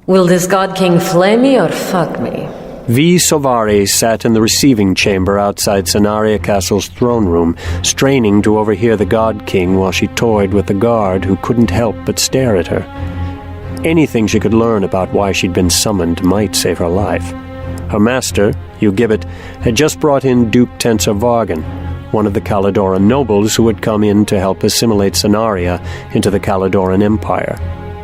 Will this God King flay me or fuck me? V. Sovari sat in the receiving chamber outside Cenaria Castle's throne room, straining to overhear the God King while she toyed with the guard who couldn't help but stare at her. Anything she could learn about why she'd been summoned might save her life. Her master, Hugh Gibbet, had just brought in Duke Tensa Vargan, one of the Caladoran nobles who had come in to help assimilate Cenaria into the Caladoran Empire.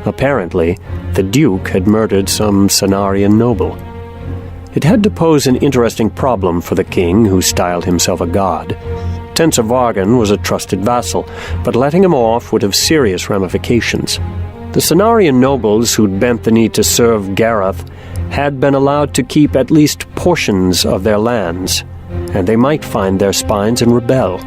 Apparently, the Duke had murdered some Cenarian noble. It had to pose an interesting problem for the king, who styled himself a god. Tensa Vargan was a trusted vassal, but letting him off would have serious ramifications. The Cenarian nobles who'd bent the knee to serve Gareth had been allowed to keep at least portions of their lands, and they might find their spines and rebel.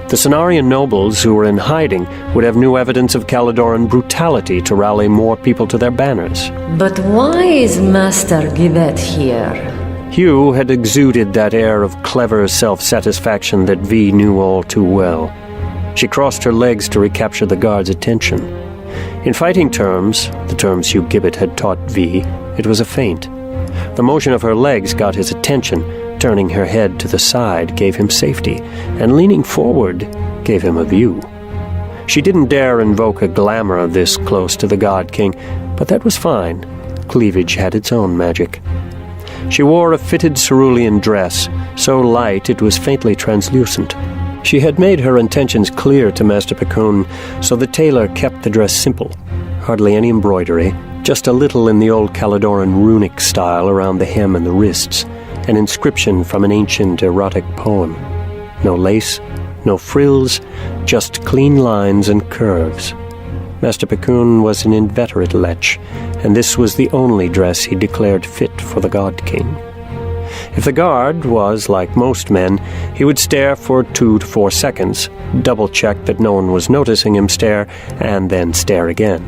The Cenarian nobles who were in hiding would have new evidence of Caladoran brutality to rally more people to their banners. But why is Master Gibbet here? Hugh had exuded that air of clever self-satisfaction that V knew all too well. She crossed her legs to recapture the guard's attention. In fighting terms, the terms Hugh Gibbet had taught V, it was a feint. The motion of her legs got his attention. Turning her head to the side gave him safety, and leaning forward gave him a view. She didn't dare invoke a glamour this close to the God King, but that was fine. Cleavage had its own magic. She wore a fitted cerulean dress, so light it was faintly translucent. She had made her intentions clear to Master Pecoon, so the tailor kept the dress simple. Hardly any embroidery, just a little in the old Caladoran runic style around the hem and the wrists, an inscription from an ancient erotic poem. No lace, no frills, just clean lines and curves. Master Pecoon was an inveterate lech, and this was the only dress he declared fit for the God King. If the guard was like most men, he would stare for 2 to 4 seconds, double-check that no one was noticing him stare, and then stare again.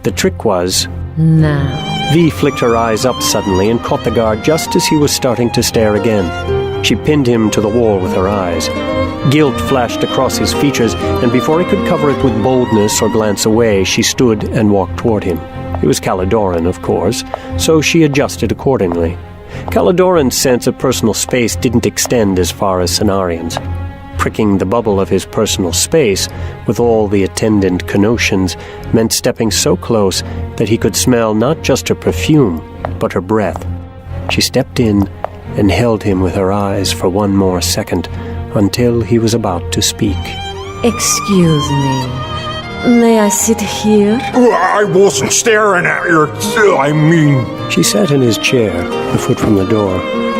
The trick was... Now. V flicked her eyes up suddenly and caught the guard just as he was starting to stare again. She pinned him to the wall with her eyes. Guilt flashed across his features, and before he could cover it with boldness or glance away, she stood and walked toward him. He was Caladoran, of course, so she adjusted accordingly. Caladoran's sense of personal space didn't extend as far as Cenarian's. Pricking the bubble of his personal space, with all the attendant connotations, meant stepping so close that he could smell not just her perfume, but her breath. She stepped in and held him with her eyes for 1 more second, until he was about to speak. Excuse me. May I sit here? I wasn't staring at you. She sat in his chair, a foot from the door,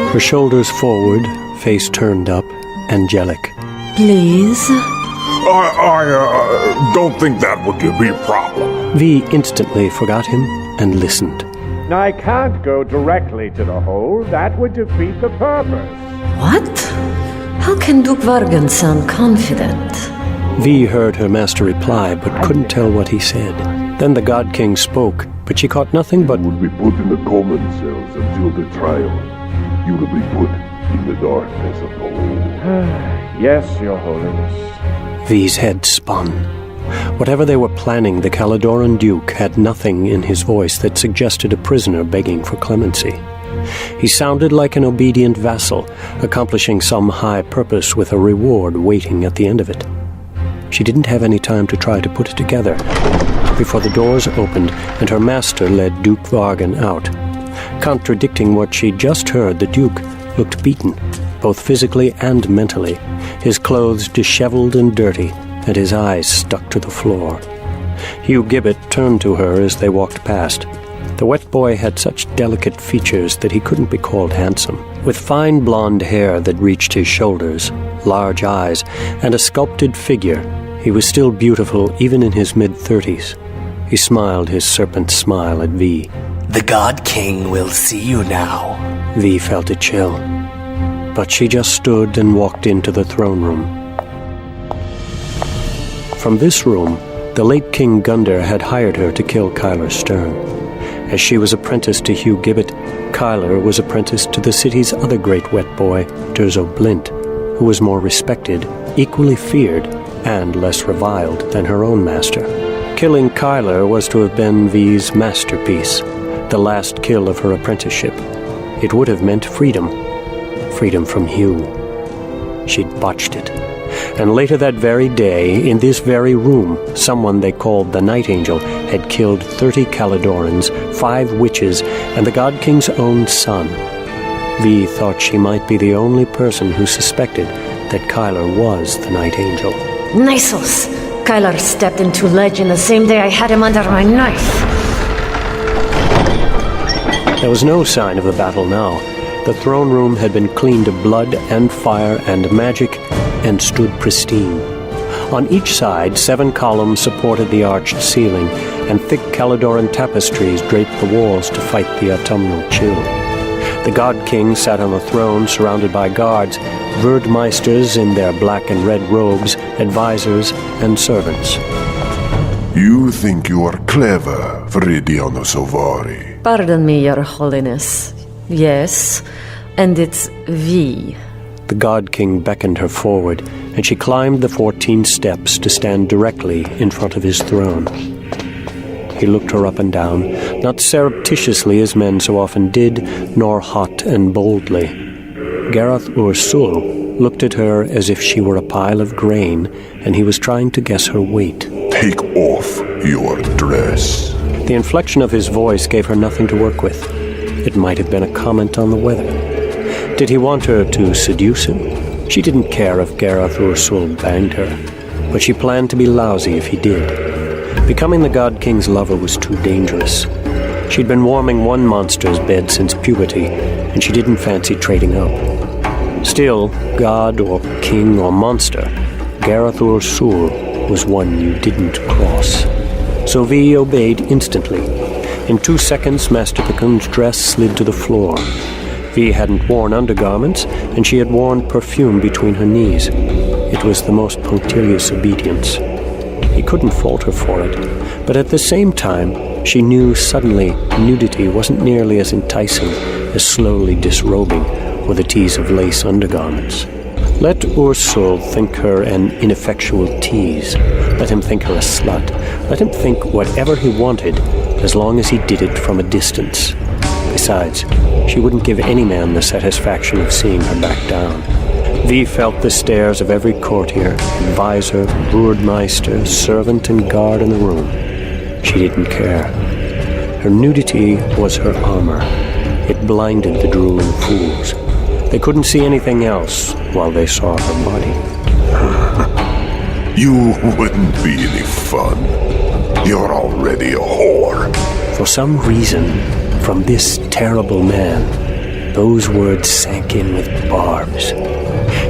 her shoulders forward, face turned up, angelic. Please? I don't think that would be a problem. V instantly forgot him and listened. I can't go directly to the hole. That would defeat the purpose. What? How can Duke Vargan sound confident? V heard her master reply, but couldn't tell what he said. Then the God King spoke, but she caught nothing but... would be put in the common cells until the trial. You will be put in the darkness of the hole. Yes, Your Holiness. V's head spun. Whatever they were planning, the Caladoran Duke had nothing in his voice that suggested a prisoner begging for clemency. He sounded like an obedient vassal, accomplishing some high purpose with a reward waiting at the end of it. She didn't have any time to try to put it together before the doors opened and her master led Duke Vargan out. Contradicting what she'd just heard, the Duke looked beaten, both physically and mentally, his clothes disheveled and dirty, and his eyes stuck to the floor. Hugh Gibbet turned to her as they walked past. The wet boy had such delicate features that he couldn't be called handsome. With fine blonde hair that reached his shoulders, large eyes, and a sculpted figure, he was still beautiful even in his mid-30s. He smiled his serpent smile at V. The God King will see you now. V felt a chill. But she just stood and walked into the throne room. From this room, the late King Gunder had hired her to kill Kyler Stern. As she was apprenticed to Hugh Gibbet, Kyler was apprenticed to the city's other great wet boy, Durzo Blint, who was more respected, equally feared, and less reviled than her own master. Killing Kyler was to have been V's masterpiece. the last kill of her apprenticeship. It would have meant freedom. Freedom from Hugh. She'd botched it. And later that very day, in this very room, someone they called the Night Angel had killed 30 Caledorans, 5 witches, and the God King's own son. Vi thought she might be the only person who suspected that Kyler was the Night Angel. Nisos! Kyler stepped into legend the same day I had him under my knife. There was no sign of the battle now. The throne room had been cleaned of blood and fire and magic and stood pristine. On each side, 7 columns supported the arched ceiling, and thick Caledoran tapestries draped the walls to fight the autumnal chill. The God King sat on a throne surrounded by guards, Verdmeisters in their black and red robes, advisors, and servants. You think you are clever, Veridiano Sovari. Pardon me, Your Holiness. Yes, and it's Vi. The God King beckoned her forward, and she climbed the 14 steps to stand directly in front of his throne. He looked her up and down, not surreptitiously as men so often did, nor hot and boldly. Gareth Ursul looked at her as if she were a pile of grain, and he was trying to guess her weight. Take off your dress. The inflection of his voice gave her nothing to work with. It might have been a comment on the weather. Did he want her to seduce him? She didn't care if Gareth Ursul banged her, but she planned to be lousy if he did. Becoming the God King's lover was too dangerous. She'd been warming one monster's bed since puberty, and she didn't fancy trading up. Still, God or King or monster, Gareth Ursul was one you didn't cross. So Vi obeyed instantly. In 2 seconds, Master Picum's dress slid to the floor. Vi hadn't worn undergarments, and she had worn perfume between her knees. It was the most punctilious obedience. He couldn't fault her for it, but at the same time, she knew suddenly nudity wasn't nearly as enticing as slowly disrobing with a tease of lace undergarments. Let Ursul think her an ineffectual tease. Let him think her a slut. Let him think whatever he wanted, as long as he did it from a distance. Besides, she wouldn't give any man the satisfaction of seeing her back down. Vi felt the stares of every courtier, advisor, Broodmeister, servant, and guard in the room. She didn't care. Her nudity was her armor. It blinded the drooling fools. They couldn't see anything else while they saw her body. You wouldn't be any fun. You're already a whore. For some reason, from this terrible man, those words sank in with barbs.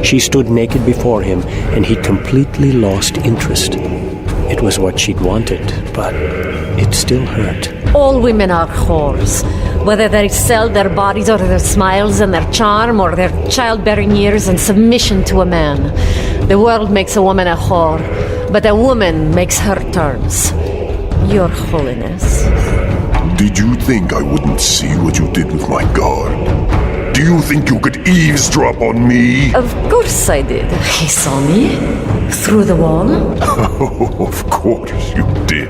She stood naked before him, and he completely lost interest. It was what she'd wanted, but it still hurt. All women are whores. Whether they sell their bodies or their smiles and their charm or their childbearing years and submission to a man. The world makes a woman a whore, but a woman makes her terms. Your Holiness. Did you think I wouldn't see what you did with my guard? Do you think you could eavesdrop on me? Of course I did. He saw me. Through the wall. Of course you did.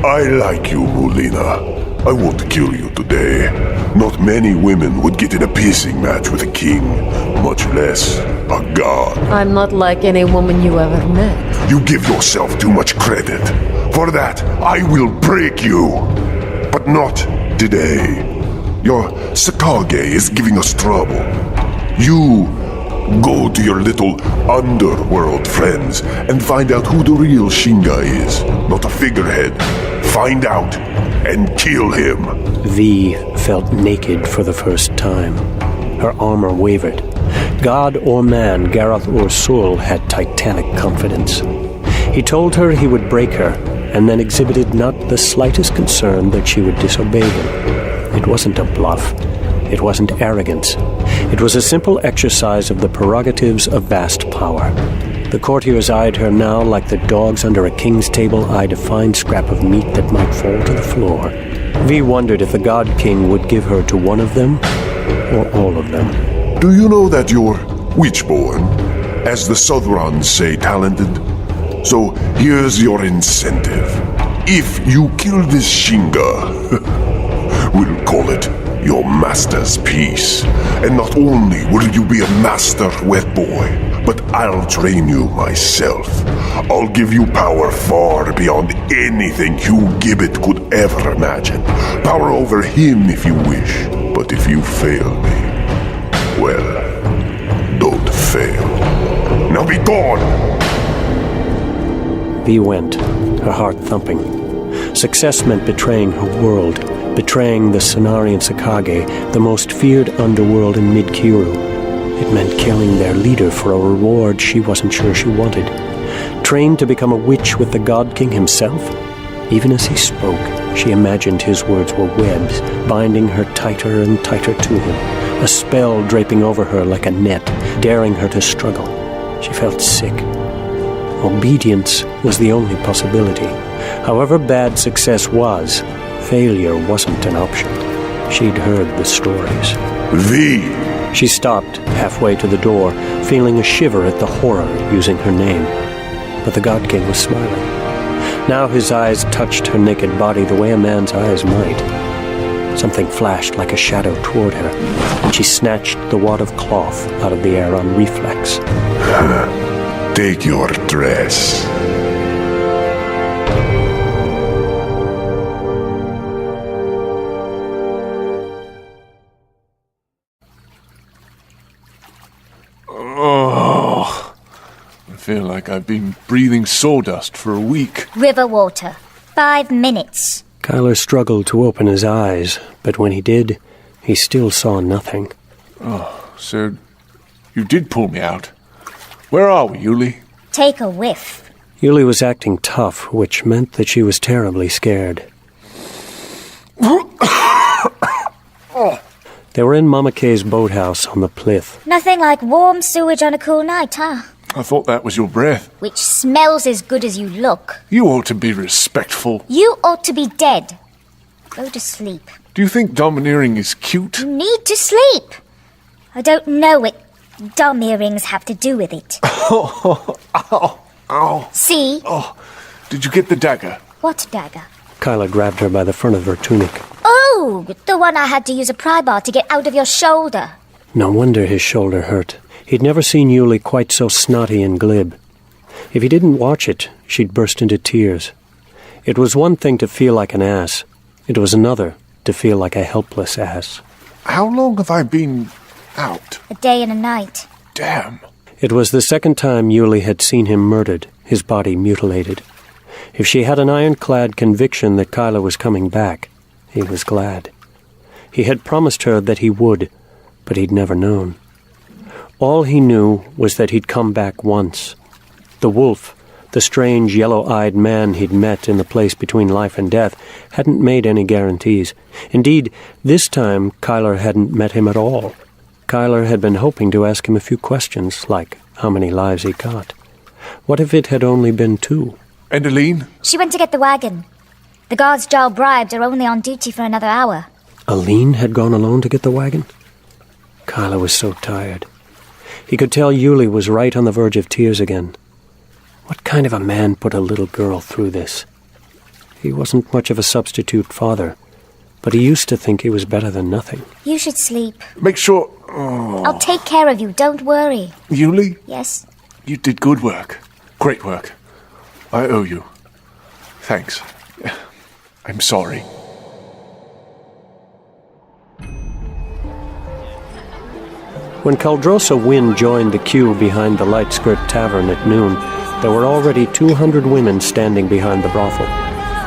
I like you, Mulina. I want to kill you today. Not many women would get in a pissing match with a king, much less a god. I'm not like any woman you ever met. You give yourself too much credit. For that, I will break you. But not today. Your Sakage is giving us trouble. You go to your little underworld friends and find out who the real Shinga is, not a figurehead. Find out and kill him. Vi felt naked for the first time. Her armor wavered. God or man, Gareth Ursul had titanic confidence. He told her he would break her, and then exhibited not the slightest concern that she would disobey him. It wasn't a bluff. It wasn't arrogance. It was a simple exercise of the prerogatives of vast power. The courtiers eyed her now like the dogs under a king's table eyed a fine scrap of meat that might fall to the floor. Vi wondered if the God King would give her to one of them, or all of them. Do you know that you're witch-born? As the Southrons say, talented? So here's your incentive. If you kill this Shinga, master's piece. And not only will you be a master wet boy, but I'll train you myself. I'll give you power far beyond anything Hugh Gibbet could ever imagine. Power over him if you wish. But if you fail me, well, don't fail. Now be gone! V went, her heart thumping. Success meant betraying her world, betraying the Cenarian Sakage, the most feared underworld in Mid-Kiru. It meant killing their leader for a reward she wasn't sure she wanted. Trained to become a witch with the God King himself? Even as he spoke, she imagined his words were webs, binding her tighter and tighter to him, a spell draping over her like a net, daring her to struggle. She felt sick. Obedience was the only possibility. However bad success was, failure wasn't an option. She'd heard the stories. V! She stopped halfway to the door, feeling a shiver at the horror using her name. But the God King was smiling. Now his eyes touched her naked body the way a man's eyes might. Something flashed like a shadow toward her, and she snatched the wad of cloth out of the air on reflex. Take your dress. I feel like I've been breathing sawdust for a week. River water. 5 minutes. Kyler struggled to open his eyes, but when he did, he still saw nothing. So you did pull me out. Where are we, Yuli? Take a whiff. Yuli was acting tough, which meant that she was terribly scared. They were in Mama Kay's boathouse on the Plith. Nothing like warm sewage on a cool night, huh? I thought that was your breath. Which smells as good as you look. You ought to be respectful. You ought to be dead. Go to sleep. Do you think domineering is cute? You need to sleep. I don't know what dumb earrings have to do with it. Ow. See? Oh, did you get the dagger? What dagger? Kyla grabbed her by the front of her tunic. Oh, the one I had to use a pry bar to get out of your shoulder. No wonder his shoulder hurt. He'd never seen Yuli quite so snotty and glib. If he didn't watch it, she'd burst into tears. It was one thing to feel like an ass. It was another to feel like a helpless ass. How long have I been out? A day and a night. Damn. It was the second time Yuli had seen him murdered, his body mutilated. If she had an ironclad conviction that Kyla was coming back, he was glad. He had promised her that he would, but he'd never known. All he knew was that he'd come back once. The wolf, the strange yellow-eyed man he'd met in the place between life and death, hadn't made any guarantees. Indeed, this time Kyler hadn't met him at all. Kyler had been hoping to ask him a few questions, like how many lives he got. What if it had only been 2? And Aline? She went to get the wagon. The guards Jarl bribed are only on duty for another hour. Aline had gone alone to get the wagon? Kyla was so tired. He could tell Yuli was right on the verge of tears again. What kind of a man put a little girl through this? He wasn't much of a substitute father, but he used to think he was better than nothing. You should sleep. Make sure... I'll take care of you, don't worry. Yuli, Yes? you did good work. Great work. I owe you. Thanks. I'm sorry. When Caldrosa Wynn joined the queue behind the Light Skirt Tavern at noon, there were already 200 women standing behind the brothel.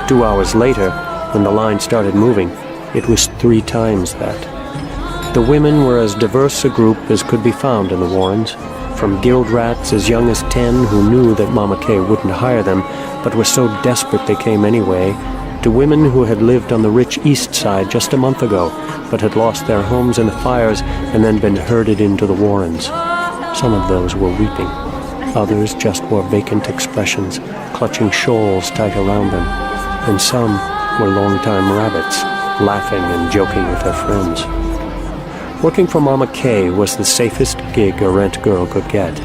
2 hours later, when the line started moving, it was 3 times that. The women were as diverse a group as could be found in the Warrens, from guild rats as young as 10 who knew that Mama Kay wouldn't hire them, but were so desperate they came anyway, to women who had lived on the rich east side just a month ago, but had lost their homes in the fires and then been herded into the Warrens. Some of those were weeping. Others just wore vacant expressions, clutching shawls tight around them. And some were long-time rabbits, laughing and joking with their friends. Working for Mama Kay was the safest gig a rent girl could get.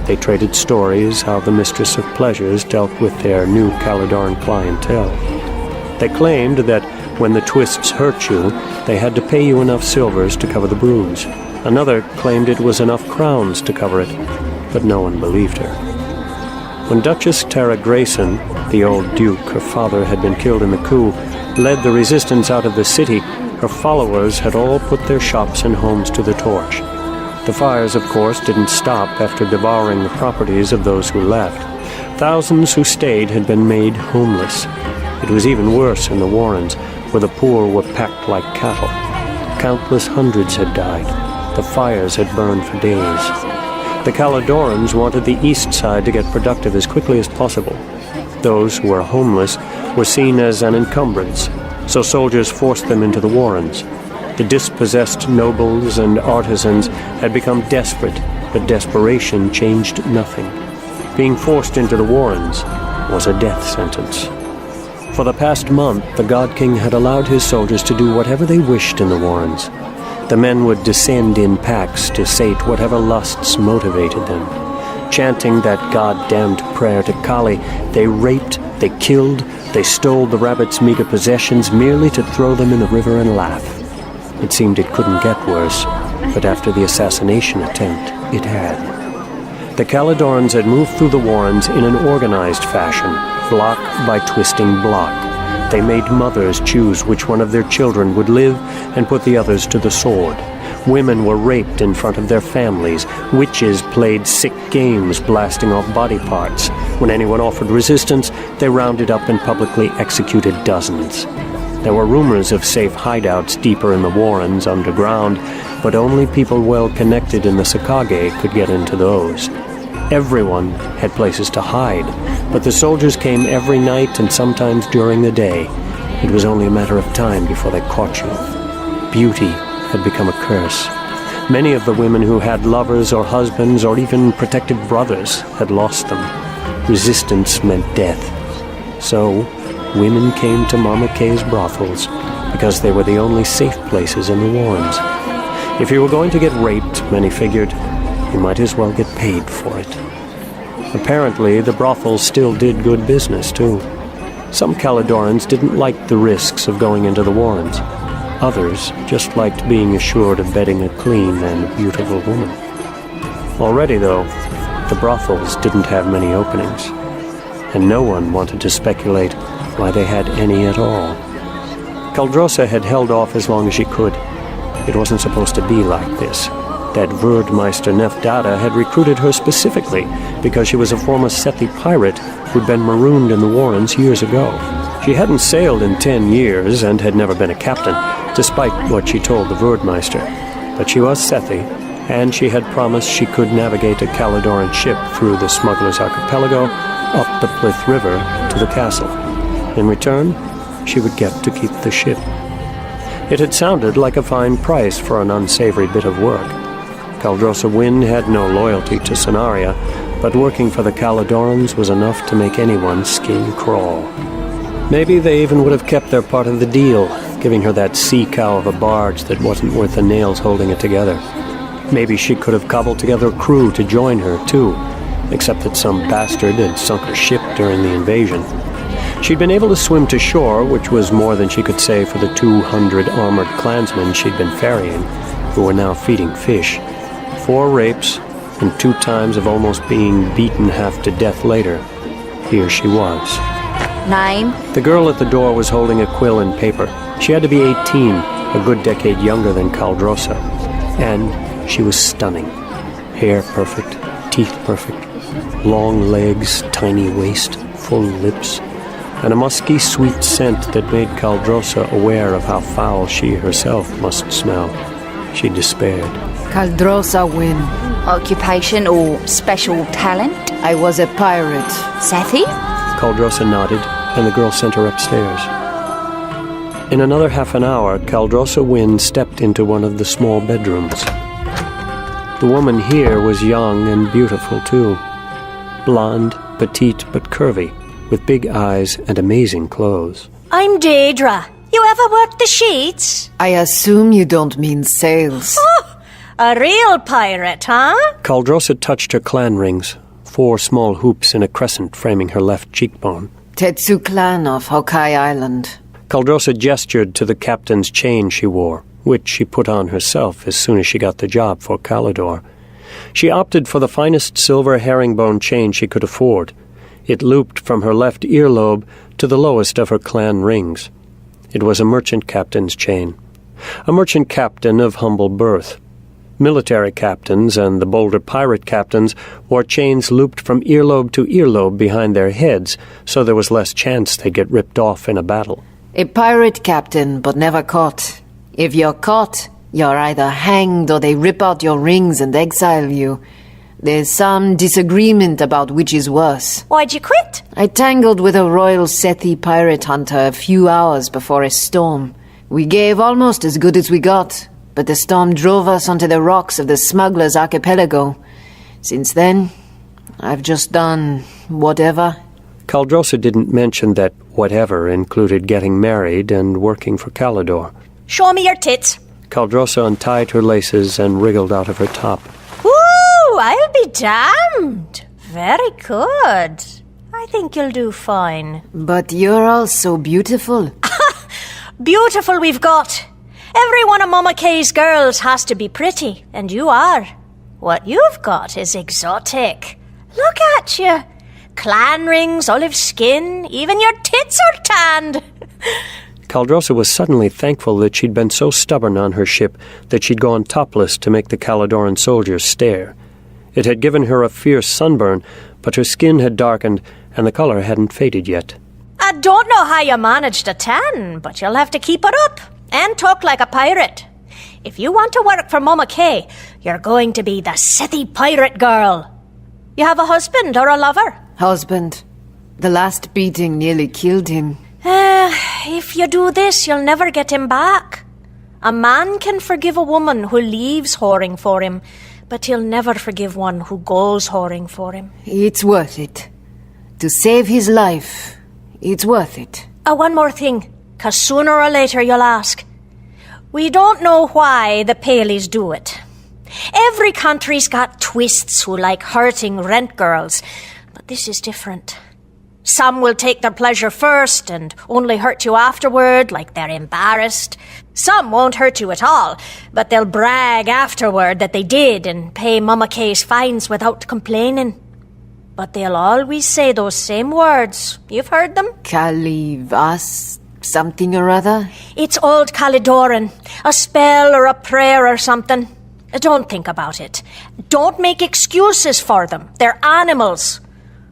They traded stories how the Mistress of Pleasures dealt with their new Caladarn clientele. They claimed that When the twists hurt you, they had to pay you enough silvers to cover the bruise. Another claimed it was enough crowns to cover it, but no one believed her. When Duchess Tara Grayson, the old duke her father had been killed in the coup, led the resistance out of the city, her followers had all put their shops and homes to the torch. The fires, of course, didn't stop after devouring the properties of those who left. Thousands who stayed had been made homeless. It was even worse in the Warrens, where the poor were packed like cattle. Countless hundreds had died. The fires had burned for days. The Caledorans wanted the east side to get productive as quickly as possible. Those who were homeless were seen as an encumbrance, so soldiers forced them into the Warrens. The dispossessed nobles and artisans had become desperate, but desperation changed nothing. Being forced into the Warrens was a death sentence. For the past month, the God King had allowed his soldiers to do whatever they wished in the Warrens. The men would descend in packs to sate whatever lusts motivated them. Chanting that goddamned prayer to Kali, they raped, they killed, they stole the rabbits' meager possessions merely to throw them in the river and laugh. It seemed it couldn't get worse, but after the assassination attempt, it had. The Caledorans had moved through the Warrens in an organized fashion, block by twisting block. They made mothers choose which one of their children would live and put the others to the sword. Women were raped in front of their families. Witches played sick games, blasting off body parts. When anyone offered resistance, they rounded up and publicly executed dozens. There were rumors of safe hideouts deeper in the Warrens underground, but only people well connected in the Sakage could get into those. Everyone had places to hide, but the soldiers came every night and sometimes during the day. It was only a matter of time before they caught you. Beauty had become a curse. Many of the women who had lovers or husbands or even protective brothers had lost them. Resistance meant death. So, women came to Mama Kay's brothels because they were the only safe places in the Warrens. If you were going to get raped, many figured, you might as well get paid for it. Apparently, the brothels still did good business, too. Some Caledorans didn't like the risks of going into the Warrens. Others just liked being assured of bedding a clean and beautiful woman. Already, though, the brothels didn't have many openings, and no one wanted to speculate why they had any at all. Caldrosa had held off as long as she could. It wasn't supposed to be like this. That Verdmeister Nefdada had recruited her specifically because she was a former Sethi pirate who'd been marooned in the Warrens years ago. She hadn't sailed in 10 years and had never been a captain, despite what she told the Verdmeister. But she was Sethi, and she had promised she could navigate a Caledoran ship through the Smuggler's Archipelago up the Plith River to the castle. In return, she would get to keep the ship. It had sounded like a fine price for an unsavory bit of work. Caldrosa Wynn had no loyalty to Sonaria, but working for the Caledorans was enough to make anyone's skin crawl. Maybe they even would have kept their part of the deal, giving her that sea cow of a barge that wasn't worth the nails holding it together. Maybe she could have cobbled together a crew to join her, too, except that some bastard had sunk her ship during the invasion. She'd been able to swim to shore, which was more than she could say for the 200 armored clansmen she'd been ferrying, who were now feeding fish. 4 rapes, and 2 times of almost being beaten half to death later. Here she was. Name? The girl at the door was holding a quill and paper. She had to be 18, a good decade younger than Caldrosa. And she was stunning. Hair perfect, teeth perfect, long legs, tiny waist, full lips, and a musky, sweet scent that made Caldrosa aware of how foul she herself must smell. She despaired. Caldrosa Wynn. Occupation or special talent? I was a pirate. Sethi? Caldrosa nodded, and the girl sent her upstairs. In another half an hour, Caldrosa Wynn stepped into one of the small bedrooms. The woman here was young and beautiful, too. Blonde, petite but curvy, with big eyes and amazing clothes. I'm Daedra. You ever worked the sheets? I assume you don't mean sails. Oh, a real pirate, huh? Caldrosa touched her clan rings, 4 small hoops in a crescent framing her left cheekbone. Tetsu clan of Hokai Island. Caldrosa gestured to the captain's chain she wore, which she put on herself as soon as she got the job for Calidor. She opted for the finest silver herringbone chain she could afford. It looped from her left earlobe to the lowest of her clan rings. It was a merchant captain's chain. A merchant captain of humble birth. Military captains and the bolder pirate captains wore chains looped from earlobe to earlobe behind their heads, so there was less chance they'd get ripped off in a battle. A pirate captain, but never caught. If you're caught, you're either hanged or they rip out your rings and exile you. There's some disagreement about which is worse. Why'd you quit? I tangled with a Royal Sethi pirate hunter a few hours before a storm. We gave almost as good as we got, but the storm drove us onto the rocks of the Smugglers' Archipelago. Since then, I've just done whatever. Caldrosa didn't mention that whatever included getting married and working for Calidor. Show me your tits. Caldrosa untied her laces and wriggled out of her top. Ooh, I'll be damned. Very good. I think you'll do fine. But you're all so beautiful. Beautiful we've got. Every one of Mama Kay's girls has to be pretty, and you are. What you've got is exotic. Look at you. Clan rings, olive skin, even your tits are tanned. Caldrosa was suddenly thankful that she'd been so stubborn on her ship that she'd gone topless to make the Calidoran soldiers stare. It had given her a fierce sunburn, but her skin had darkened and the color hadn't faded yet. I don't know how you managed a tan, but you'll have to keep it up and talk like a pirate. If you want to work for Mama Kay, you're going to be the Sethi pirate girl. You have a husband or a lover? Husband. The last beating nearly killed him. If you do this, you'll never get him back. A man can forgive a woman who leaves whoring for him, but he'll never forgive one who goes whoring for him. It's worth it. To save his life, it's worth it. One more thing, 'cause sooner or later you'll ask. We don't know why the Paleys do it. Every country's got twists who like hurting rent girls, but this is different. Some will take their pleasure first and only hurt you afterward, like they're embarrassed. Some won't hurt you at all, but they'll brag afterward that they did and pay Mama Kay's fines without complaining. But they'll always say those same words. You've heard them? Calivas something or other? It's old Calidoran. A spell or a prayer or something. Don't think about it. Don't make excuses for them. They're animals.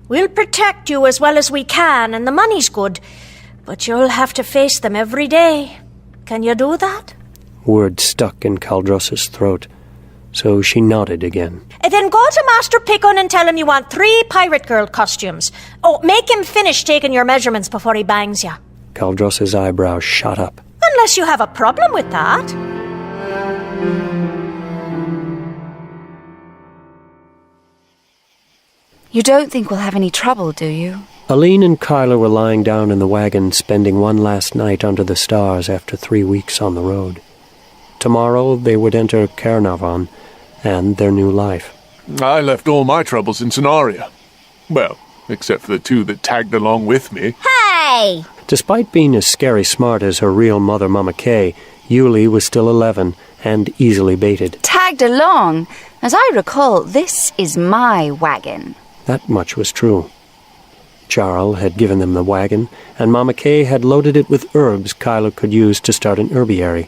We'll protect you as well as we can, and the money's good. But you'll have to face them every day. Can you do that? Words stuck in Caldrosa's throat, so she nodded again. Then go to Master Pickon and tell him you want 3 pirate girl costumes. Oh, make him finish taking your measurements before he bangs you. Caldrosa's eyebrows shot up. Unless you have a problem with that. You don't think we'll have any trouble, do you? Aline and Kyla were lying down in the wagon, spending one last night under the stars after 3 weeks on the road. Tomorrow they would enter Caernarvon and their new life. I left all my troubles in Sonaria. Well, except for the 2 that tagged along with me. Hey! Despite being as scary smart as her real mother, Mama Kay, Yulie was still 11 and easily baited. Tagged along? As I recall, this is my wagon. That much was true. Jarl had given them the wagon, and Mama Kay had loaded it with herbs Kyla could use to start an herbiary.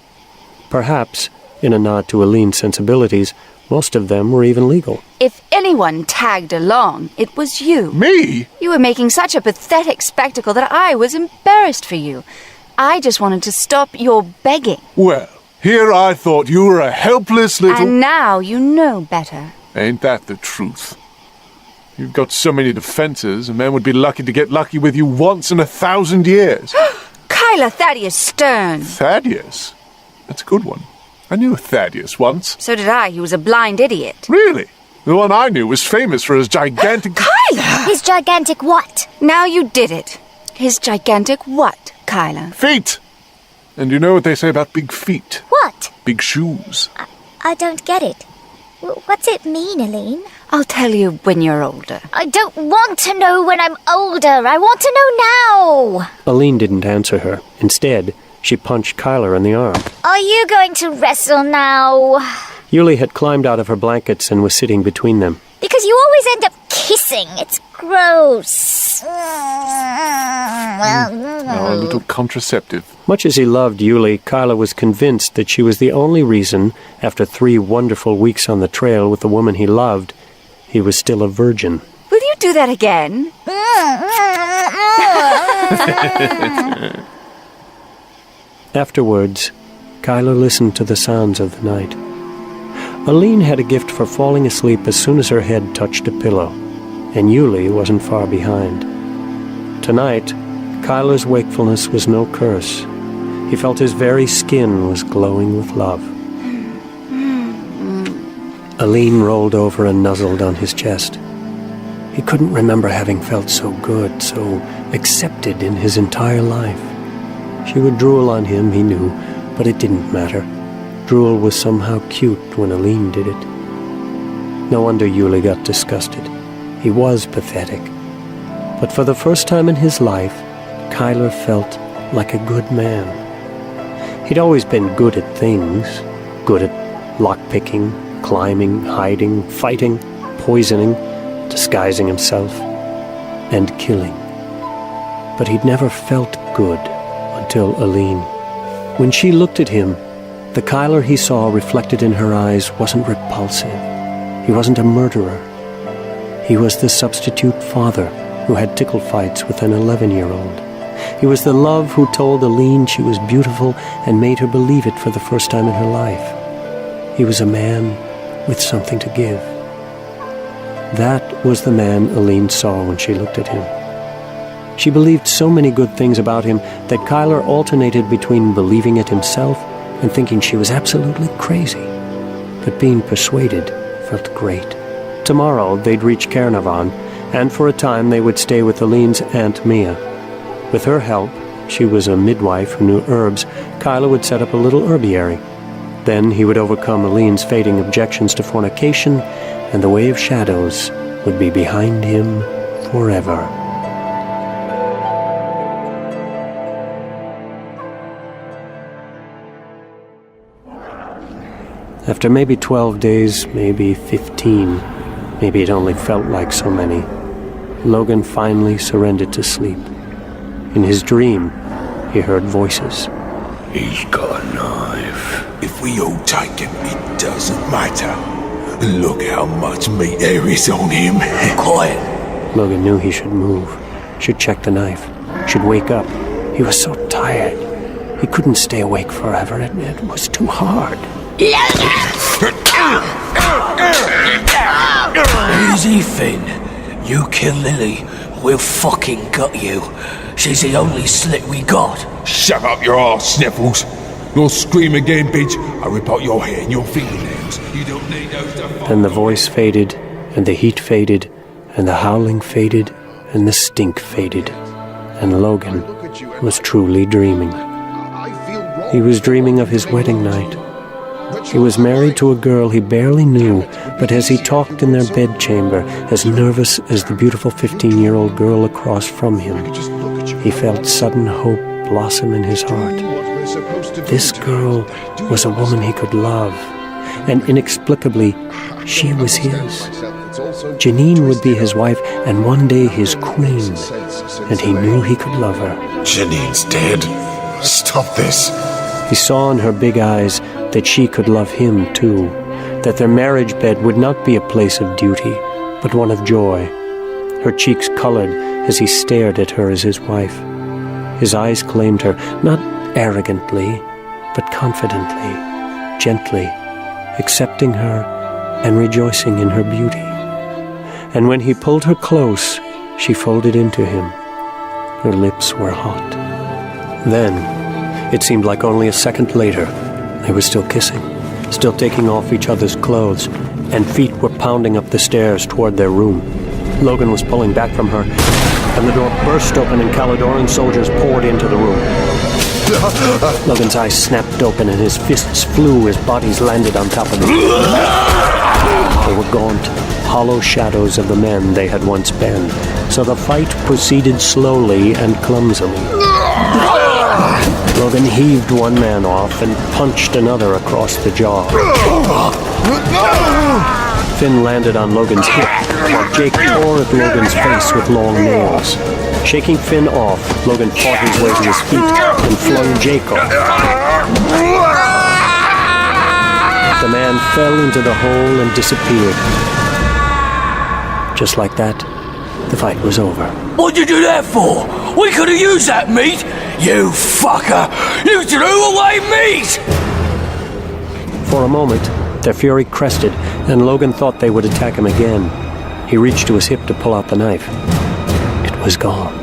Perhaps, in a nod to Aline's sensibilities, most of them were even legal. If anyone tagged along, it was you. Me? You were making such a pathetic spectacle that I was embarrassed for you. I just wanted to stop your begging. Well, here I thought you were a helpless little... And now you know better. Ain't that the truth? You've got so many defenses, a man would be lucky to get lucky with you once in 1,000 years. Kyla Thaddeus Stern. Thaddeus? That's a good one. I knew a Thaddeus once. So did I. He was a blind idiot. Really? The one I knew was famous for his gigantic... Kyla! His gigantic what? Now you did it. His gigantic what, Kyla? Feet! And you know what they say about big feet? What? Big shoes. I don't get it. What's it mean, Aline? I'll tell you when you're older. I don't want to know when I'm older. I want to know now. Aline didn't answer her. Instead, she punched Kyler in the arm. Are you going to wrestle now? Yulie had climbed out of her blankets and was sitting between them. Because you always end up kissing. It's gross. A little contraceptive. Much as he loved Yulie, Kyler was convinced that she was the only reason, after 3 wonderful weeks on the trail with the woman he loved, he was still a virgin. Will you do that again? Afterwards, Kyler listened to the sounds of the night. Aline had a gift for falling asleep as soon as her head touched a pillow, and Yulie wasn't far behind. Tonight, Kyler's wakefulness was no curse. He felt his very skin was glowing with love. Aline rolled over and nuzzled on his chest. He couldn't remember having felt so good, so accepted in his entire life. She would drool on him, he knew, but it didn't matter. Drool was somehow cute when Aline did it. No wonder Yulie got disgusted. He was pathetic. But for the first time in his life, Kyler felt like a good man. He'd always been good at things. Good at lockpicking, climbing, hiding, fighting, poisoning, disguising himself, and killing. But he'd never felt good until Aline. When she looked at him, the Kyler he saw reflected in her eyes wasn't repulsive. He wasn't a murderer. He was the substitute father who had tickle fights with an 11-year-old. He was the love who told Aline she was beautiful and made her believe it for the first time in her life. He was a man with something to give. That was the man Aline saw when she looked at him. She believed so many good things about him that Kyler alternated between believing it himself and thinking she was absolutely crazy. But being persuaded felt great. Tomorrow they'd reach Caernarvon, and for a time they would stay with Aline's Aunt Mia. With her help, she was a midwife who knew herbs, Kyler would set up a little herbiary. Then he would overcome Aline's fading objections to fornication, and the Way of Shadows would be behind him forever. After maybe 12 days, maybe 15, maybe it only felt like so many, Logan finally surrendered to sleep. In his dream, he heard voices. He's got a knife. If we all take him, it doesn't matter. Look how much meat there is on him. Quiet. Logan knew he should move, should check the knife, should wake up. He was so tired. He couldn't stay awake forever. It was too hard. Easy, Finn. You kill Lily, we'll fucking gut you. She's the only slit we got. Shut up your arse, Sniffles. You'll scream again, bitch. I'll rip out your hair and your fingernails. You don't need those to Then the voice faded, and the heat faded, and the howling faded, and the stink faded. And Logan was truly dreaming. He was dreaming of his wedding night. He was married to a girl he barely knew, but as he talked in their bedchamber, as nervous as the beautiful 15-year-old girl across from him, he felt sudden hope blossom in his heart. This girl was a woman he could love, and inexplicably, she was his. Janine would be his wife, and one day his queen, and he knew he could love her. Janine's dead. Stop this. He saw in her big eyes that she could love him too, that their marriage bed would not be a place of duty, but one of joy. Her cheeks colored as he stared at her as his wife. His eyes claimed her, not arrogantly, but confidently, gently, accepting her and rejoicing in her beauty. And when he pulled her close, she folded into him. Her lips were hot. Then, it seemed like only a second later, they were still kissing, still taking off each other's clothes, and feet were pounding up the stairs toward their room. Logan was pulling back from her, and the door burst open and Caladoran soldiers poured into the room. Logan's eyes snapped open and his fists flew as bodies landed on top of him. They were gaunt, hollow shadows of the men they had once been, so the fight proceeded slowly and clumsily. Logan heaved one man off and punched another across the jaw. Finn landed on Logan's hip, while Jake tore at Logan's face with long nails. Shaking Finn off, Logan fought his way to his feet and flung Jake off. The man fell into the hole and disappeared. Just like that, the fight was over. What'd you do that for? We could have used that meat! You fucker! You threw away meat! For a moment, their fury crested, and Logan thought they would attack him again. He reached to his hip to pull out the knife. It was gone.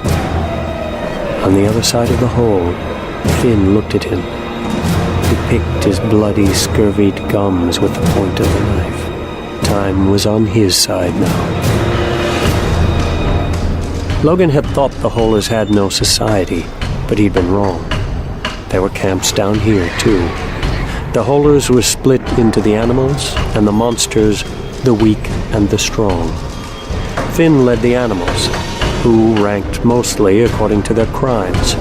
On the other side of the hole, Finn looked at him. He picked his bloody, scurvied gums with the point of the knife. Time was on his side now. Logan had thought the Holers had no society, but he'd been wrong. There were camps down here, too. The Holers were split into the animals and the monsters, the weak and the strong. Finn led the animals, who ranked mostly according to their crimes.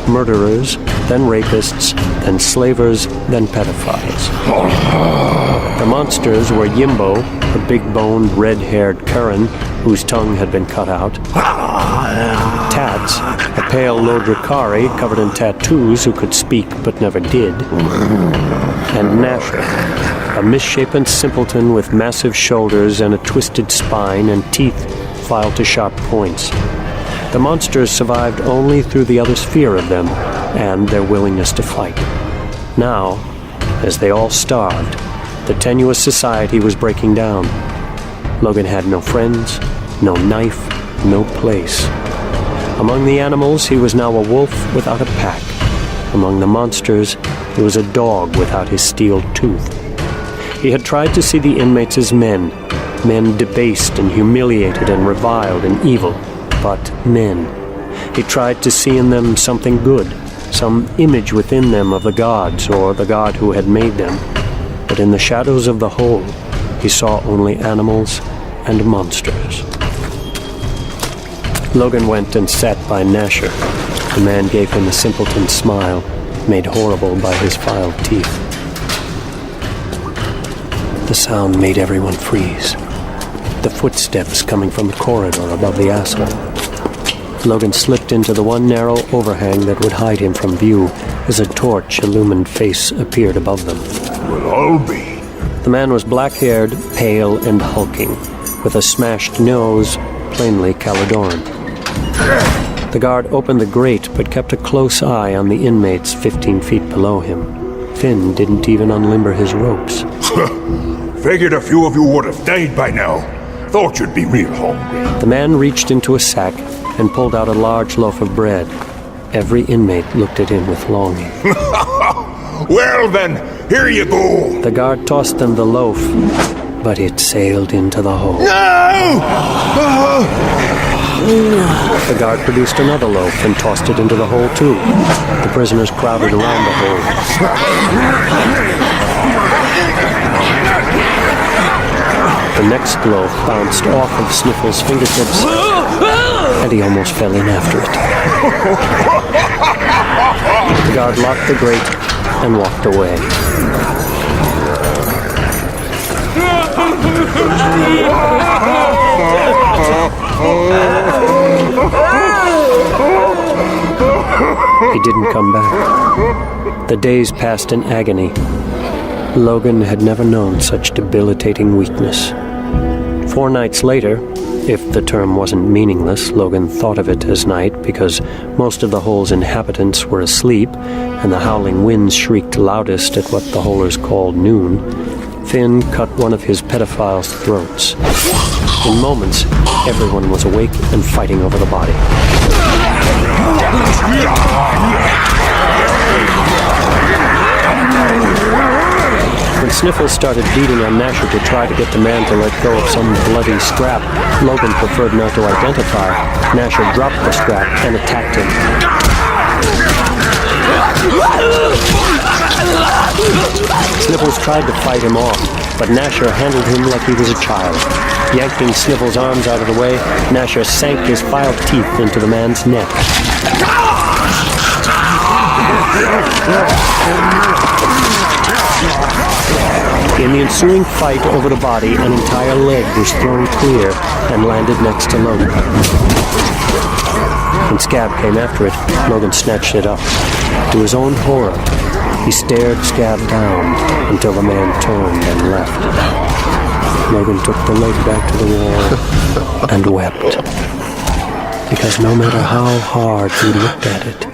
Murderers, then rapists, then slavers, then pedophiles. The monsters were Yimbo, a big-boned, red-haired Karen whose tongue had been cut out. Tats, a pale Lodrakari covered in tattoos who could speak but never did. And Nasher, a misshapen simpleton with massive shoulders and a twisted spine and teeth filed to sharp points. The monsters survived only through the other's fear of them and their willingness to fight. Now, as they all starved, the tenuous society was breaking down. Logan had no friends, no knife, no place. Among the animals, he was now a wolf without a pack. Among the monsters, he was a dog without his steel tooth. He had tried to see the inmates as men debased and humiliated and reviled and evil, but men. He tried to see in them something good, some image within them of the gods or the god who had made them. But in the shadows of the hole, he saw only animals and monsters. Logan went and sat by Nasher. The man gave him a simpleton smile, made horrible by his filed teeth. The sound made everyone freeze. The footsteps coming from the corridor above the asshole. Logan slipped into the one narrow overhang that would hide him from view as a torch-illumined face appeared above them. Well, I'll be. The man was black-haired, pale, and hulking, with a smashed nose, plainly Caladoran. The guard opened the grate but kept a close eye on the inmates 15 feet below him. Finn didn't even unlimber his ropes. Figured a few of you would have died by now. Thought you'd be real hungry. The man reached into a sack and pulled out a large loaf of bread. Every inmate looked at him with longing. Well then, here you go. The guard tossed them the loaf, but it sailed into the hole. No! The guard produced another loaf and tossed it into the hole too. The prisoners crowded around the hole. The next loaf bounced off of Sniffle's fingertips, and he almost fell in after it. The guard locked the grate and walked away. He didn't come back. The days passed in agony. Logan had never known such debilitating weakness. 4 nights later, if the term wasn't meaningless, Logan thought of it as night because most of the hole's inhabitants were asleep and the howling winds shrieked loudest at what the holers called noon. Finn cut one of his pedophiles' throats. In moments, everyone was awake and fighting over the body. When Sniffles started beating on Nasher to try to get the man to let go of some bloody scrap Logan preferred not to identify, Nasher dropped the scrap and attacked him. Sniffles Sniffles tried to fight him off, but Gnasher handled him like he was a child. Yanking Sniffles' arms out of the way, Gnasher sank his filed teeth into the man's neck. In the ensuing fight over the body, an entire leg was thrown clear and landed next to Logan. When Scab came after it, Logan snatched it up. To his own horror, he stared Scab down until the man turned and left. Logan took the leg back to the wall and wept. Because no matter how hard he looked at it,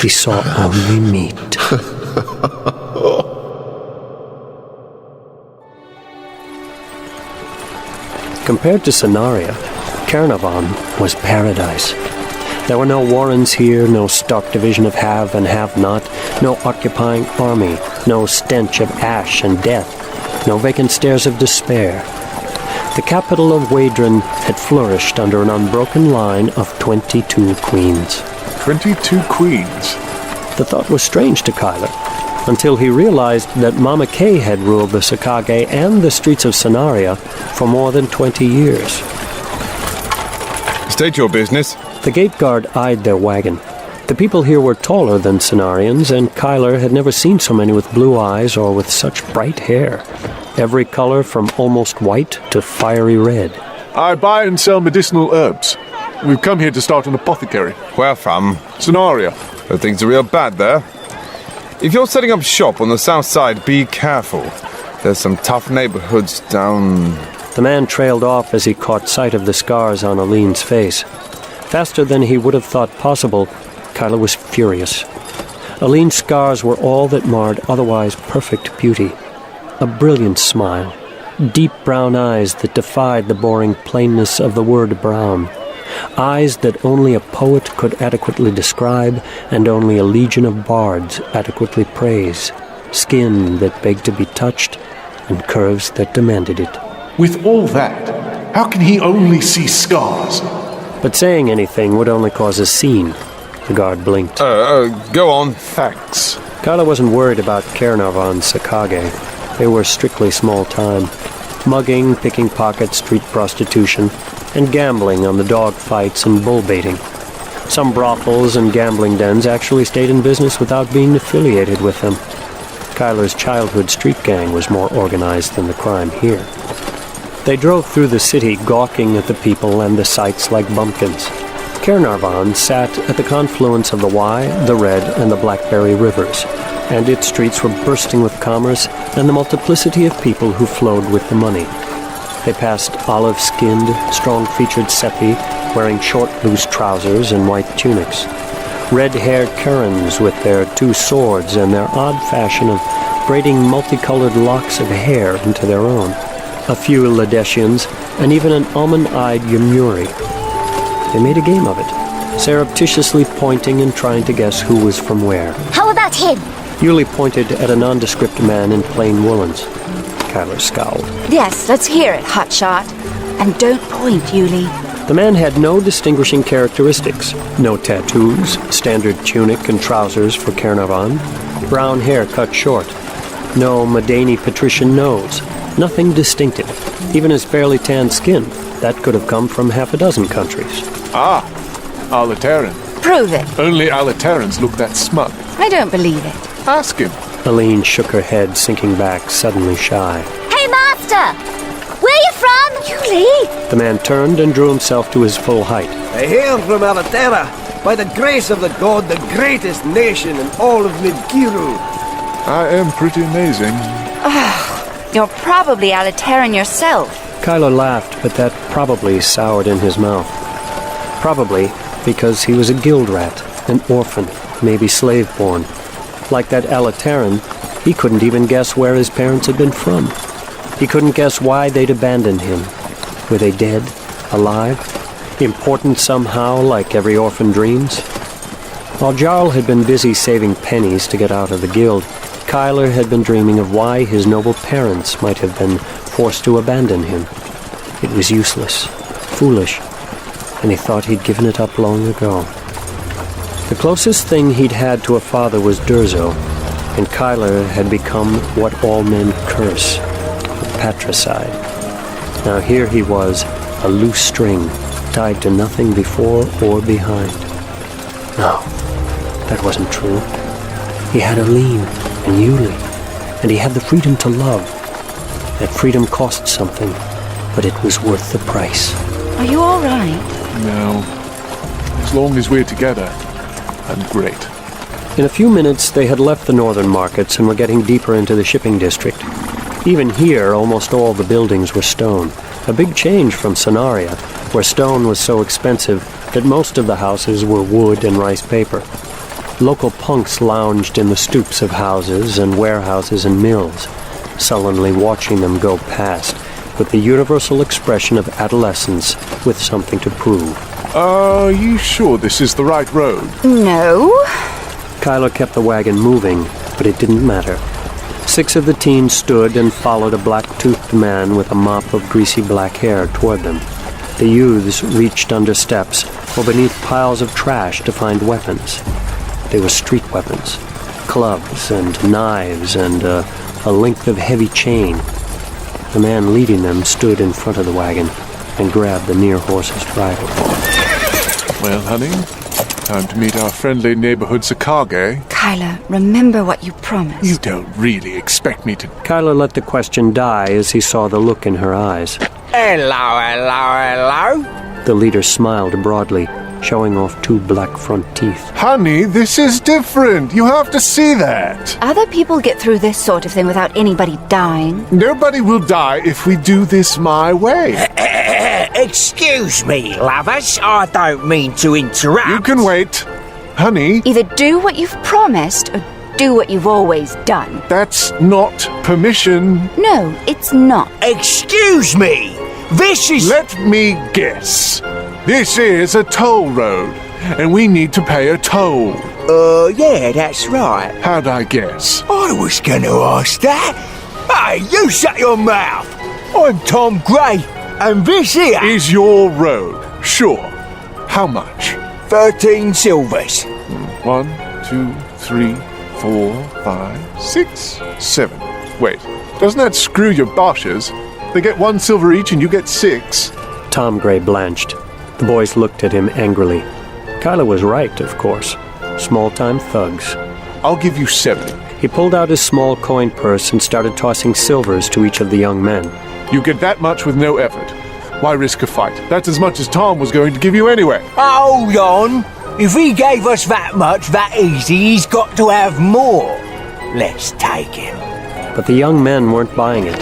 he saw only meat. Compared to Cennaria, Caernarvon was paradise. There were no warrens here, no stark division of have and have-not, no occupying army, no stench of ash and death, no vacant stares of despair. The capital of Waidren had flourished under an unbroken line of 22 queens. 22 queens? The thought was strange to Kyler, until he realized that Mama Kay had ruled the Sakage and the streets of Cennaria for more than 20 years. State your business. The gate guard eyed their wagon. The people here were taller than Cenarians, and Kyler had never seen so many with blue eyes or with such bright hair. Every color from almost white to fiery red. I buy and sell medicinal herbs. We've come here to start an apothecary. Where from? Cennaria. But things are real bad there. If you're setting up shop on the south side, be careful. There's some tough neighborhoods down... The man trailed off as he caught sight of the scars on Aline's face. Faster than he would have thought possible, Kyler was furious. Aline's scars were all that marred otherwise perfect beauty. A brilliant smile, deep brown eyes that defied the boring plainness of the word brown. Eyes that only a poet could adequately describe and only a legion of bards adequately praise. Skin that begged to be touched and curves that demanded it. With all that, how can he only see scars? But saying anything would only cause a scene. The guard blinked. Go on. Thanks. Kyler wasn't worried about Caernarvon Sakage. They were strictly small time. Mugging, picking pockets, street prostitution, and gambling on the dog fights and bull baiting. Some brothels and gambling dens actually stayed in business without being affiliated with them. Kyler's childhood street gang was more organized than the crime here. They drove through the city gawking at the people and the sights like bumpkins. Caernarvon sat at the confluence of the Wye, the Red, and the Blackberry rivers, and its streets were bursting with commerce and the multiplicity of people who flowed with the money. They passed olive-skinned, strong-featured Seppi wearing short, loose trousers and white tunics. Red-haired Kurans with their two swords and their odd fashion of braiding multicolored locks of hair into their own. A few Ladeshians, and even an almond-eyed Yamuri. They made a game of it, surreptitiously pointing and trying to guess who was from where. How about him? Yuli pointed at a nondescript man in plain woolens. Kyler scowled. Yes, let's hear it, hotshot. And don't point, Yuli. The man had no distinguishing characteristics. No tattoos, standard tunic and trousers for Caernarvon, brown hair cut short. No Madani patrician nose. Nothing distinctive. Even his fairly tanned skin. That could have come from half a dozen countries. Ah, Alateran. Prove it. Only Alaterans look that smug. I don't believe it. Ask him. Aline shook her head, sinking back, suddenly shy. Hey, Master! Where you from? Yuli! The man turned and drew himself to his full height. I hail from Alatera, by the grace of the god, the greatest nation in all of Midkiru. I am pretty amazing. You're probably Alateran yourself. Kyler laughed, but that probably soured in his mouth. Probably because he was a guild rat, an orphan, maybe slave-born. Like that Alateran, he couldn't even guess where his parents had been from. He couldn't guess why they'd abandoned him. Were they dead? Alive? Important somehow, like every orphan dreams? While Jarl had been busy saving pennies to get out of the guild, Kyler had been dreaming of why his noble parents might have been forced to abandon him. It was useless, foolish, and he thought he'd given it up long ago. The closest thing he'd had to a father was Durzo, and Kyler had become what all men curse, a patricide. Now here he was, a loose string, tied to nothing before or behind. No, that wasn't true. He had Aline and Yulie, and he had the freedom to love. That freedom cost something, but it was worth the price. Are you all right? No. As long as we're together, I'm great. In a few minutes, they had left the northern markets and were getting deeper into the shipping district. Even here, almost all the buildings were stone, a big change from Sonaria, where stone was so expensive that most of the houses were wood and rice paper. Local punks lounged in the stoops of houses and warehouses and mills, sullenly watching them go past, with the universal expression of adolescence with something to prove. Are you sure this is the right road? No. Kyler kept the wagon moving, but it didn't matter. 6 of the teens stood and followed a black-toothed man with a mop of greasy black hair toward them. The youths reached under steps or beneath piles of trash to find weapons. They were street weapons, clubs and knives and a length of heavy chain. The man leading them stood in front of the wagon and grabbed the near horse's bridle. Well, honey, time to meet our friendly neighborhood Sakage. Kyler, remember what you promised. You don't really expect me to... Kyler let the question die as he saw the look in her eyes. Hello. The leader smiled broadly, showing off 2 black front teeth. Honey, this is different. You have to see that. Other people get through this sort of thing without anybody dying. Nobody will die if we do this my way. Excuse me, lovers. I don't mean to interrupt. You can wait. Honey... Either do what you've promised or do what you've always done. That's not permission. No, it's not. Excuse me. This is... Let me guess. This is a toll road, and we need to pay a toll. Yeah, that's right. How'd I guess? I was gonna ask that. Hey, you shut your mouth. I'm Tom Gray, and this here... is your road. Sure. How much? 13 silvers. 1, 2, 3, 4, 5, 6, 7. Wait, doesn't that screw your boshes? They get 1 silver each and you get 6. Tom Gray blanched. The boys looked at him angrily. Kyler was right, of course. Small-time thugs. I'll give you 7. He pulled out his small coin purse and started tossing silvers to each of the young men. You get that much with no effort. Why risk a fight? That's as much as Tom was going to give you anyway. Hold on. If he gave us that much that easy, he's got to have more. Let's take him. But the young men weren't buying it.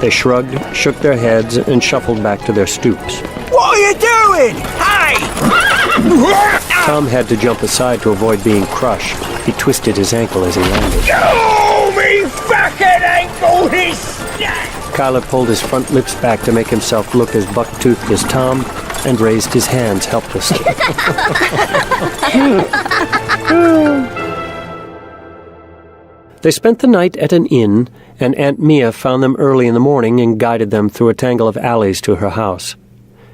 They shrugged, shook their heads, and shuffled back to their stoops. What are you doing? Hey! Tom had to jump aside to avoid being crushed. He twisted his ankle as he landed. Oh, me fucking ankle is... Kyler pulled his front lips back to make himself look as buck-toothed as Tom and raised his hands helplessly. They spent the night at an inn, and Aunt Mia found them early in the morning and guided them through a tangle of alleys to her house.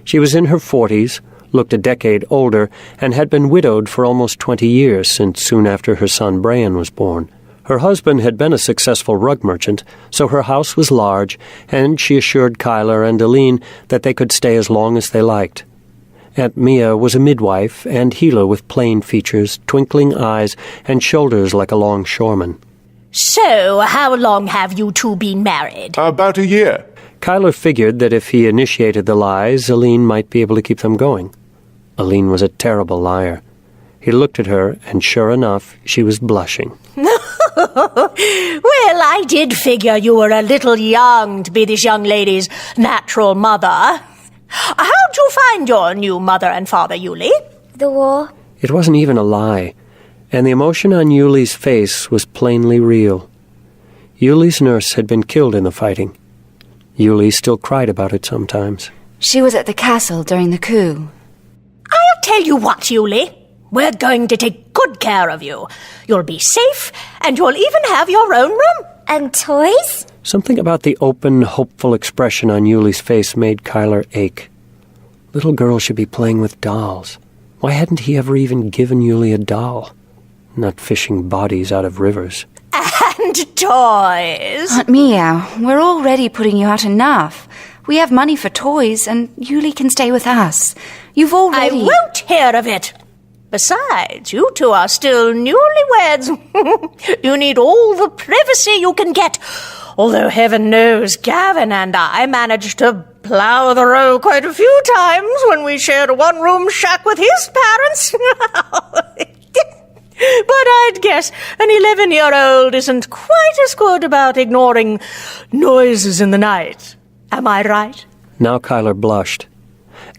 She was in her 40s, looked a decade older, and had been widowed for almost 20 years since soon after her son Brian was born. Her husband had been a successful rug merchant, so her house was large, and she assured Kyler and Aline that they could stay as long as they liked. Aunt Mia was a midwife and healer with plain features, twinkling eyes, and shoulders like a longshoreman. So, how long have you 2 been married? About a year. Kyler figured that if he initiated the lies, Aline might be able to keep them going. Aline was a terrible liar. He looked at her, and sure enough, she was blushing. Well, I did figure you were a little young to be this young lady's natural mother. How'd you find your new mother and father, Yulie? The war. It wasn't even a lie, and the emotion on Yulie's face was plainly real. Yulie's nurse had been killed in the fighting. Yulie still cried about it sometimes. She was at the castle during the coup. I'll tell you what, Yulie. We're going to take good care of you. You'll be safe, and you'll even have your own room. And toys? Something about the open, hopeful expression on Yulie's face made Kyler ache. Little girls should be playing with dolls. Why hadn't he ever even given Yulie a doll? Not fishing bodies out of rivers. And toys. Aunt Mia, we're already putting you out enough. We have money for toys, and Yuli can stay with us. You've already... I won't hear of it. Besides, you two are still newlyweds. You need all the privacy you can get. Although heaven knows Gavin and I managed to plough the row quite a few times when we shared a one-room shack with his parents. But I'd guess an 11-year-old isn't quite as good about ignoring noises in the night. Am I right? Now Kyler blushed.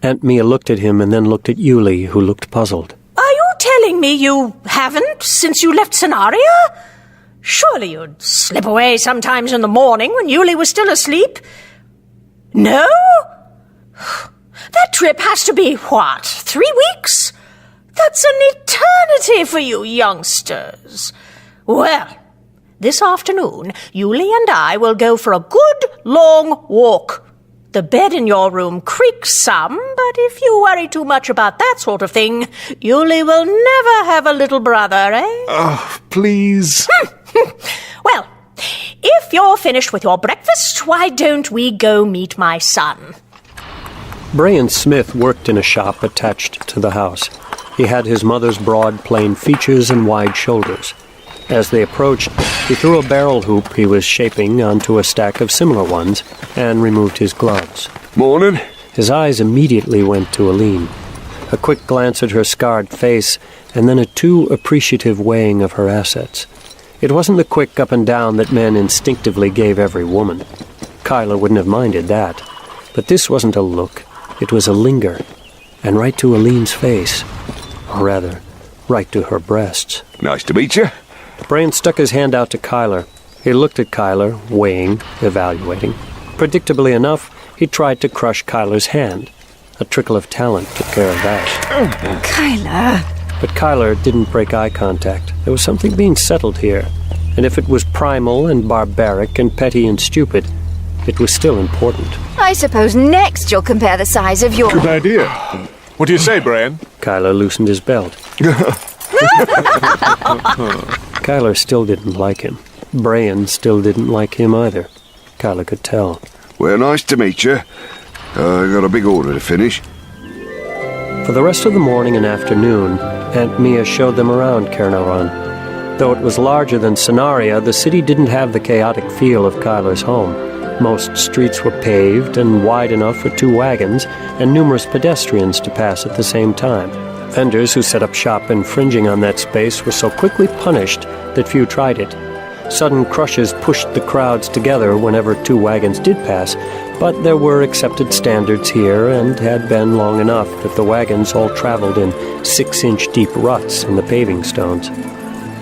Aunt Mia looked at him and then looked at Yuli, who looked puzzled. Are you telling me you haven't since you left Scenaria? Surely you'd slip away sometimes in the morning when Yuli was still asleep. No? That trip has to be, what, 3 weeks? That's an eternity for you youngsters. Well, this afternoon, Yuli and I will go for a good long walk. The bed in your room creaks some, but if you worry too much about that sort of thing, Yuli will never have a little brother, eh? Please. Well, if you're finished with your breakfast, why don't we go meet my son? Brian Smith worked in a shop attached to the house. He had his mother's broad, plain features and wide shoulders. As they approached, he threw a barrel hoop he was shaping onto a stack of similar ones and removed his gloves. Morning. His eyes immediately went to Aline. A quick glance at her scarred face, and then a too appreciative weighing of her assets. It wasn't the quick up and down that men instinctively gave every woman. Kyler wouldn't have minded that. But this wasn't a look. It was a linger. And right to Aline's face. Or rather, right to her breasts. Nice to meet you. Brian stuck his hand out to Kyler. He looked at Kyler, weighing, evaluating. Predictably enough, he tried to crush Kyler's hand. A trickle of talent took care of that. Kyler. But Kyler didn't break eye contact. There was something being settled here. And if it was primal and barbaric and petty and stupid, it was still important. I suppose next you'll compare the size of your... Good idea. What do you say, Brian? Kyler loosened his belt. Kyler still didn't like him. Brian still didn't like him either. Kyler could tell. Well, nice to meet you. I got a big order to finish. For the rest of the morning and afternoon, Aunt Mia showed them around Caernarvon. Though it was larger than Scenaria, the city didn't have the chaotic feel of Kyler's home. Most streets were paved and wide enough for 2 wagons and numerous pedestrians to pass at the same time. Vendors who set up shop infringing on that space were so quickly punished that few tried it. Sudden crushes pushed the crowds together whenever 2 wagons did pass, but there were accepted standards here and had been long enough that the wagons all traveled in 6-inch deep ruts in the paving stones.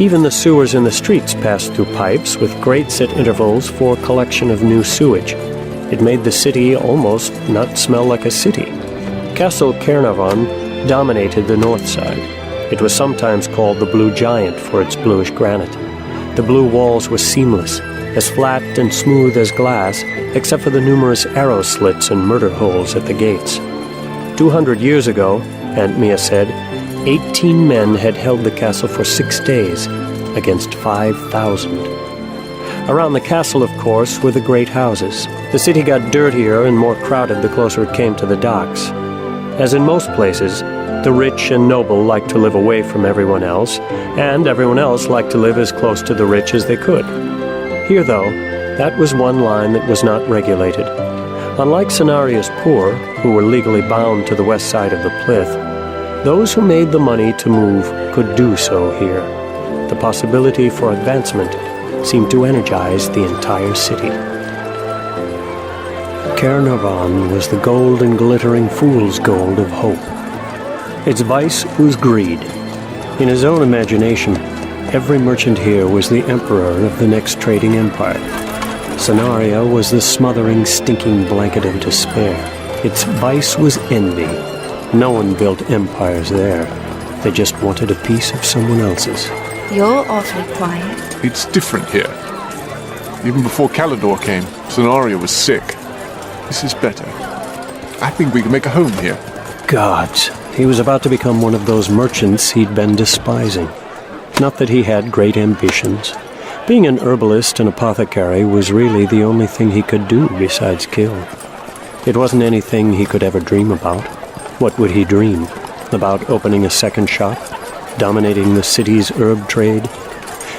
Even the sewers in the streets passed through pipes with grates at intervals for collection of new sewage. It made the city almost not smell like a city. Castle Caernarvon dominated the north side. It was sometimes called the Blue Giant for its bluish granite. The blue walls were seamless, as flat and smooth as glass, except for the numerous arrow slits and murder holes at the gates. 200 years ago, Aunt Mia said, 18 men had held the castle for 6 days, against 5,000. Around the castle, of course, were the great houses. The city got dirtier and more crowded the closer it came to the docks. As in most places, the rich and noble liked to live away from everyone else, and everyone else liked to live as close to the rich as they could. Here, though, that was one line that was not regulated. Unlike Cenaria's poor, who were legally bound to the west side of the Plith, those who made the money to move could do so here. The possibility for advancement seemed to energize the entire city. Caernarvon was the gold and glittering fool's gold of hope. Its vice was greed. In his own imagination, every merchant here was the emperor of the next trading empire. Scenaria was the smothering, stinking blanket of despair. Its vice was envy. No one built empires there. They just wanted a piece of someone else's. You're awfully quiet. It's different here. Even before Calidor came, Scenaria was sick. This is better. I think we can make a home here. Gods, he was about to become one of those merchants he'd been despising. Not that he had great ambitions. Being an herbalist and apothecary was really the only thing he could do besides kill. It wasn't anything he could ever dream about. What would he dream? About opening a second shop? Dominating the city's herb trade?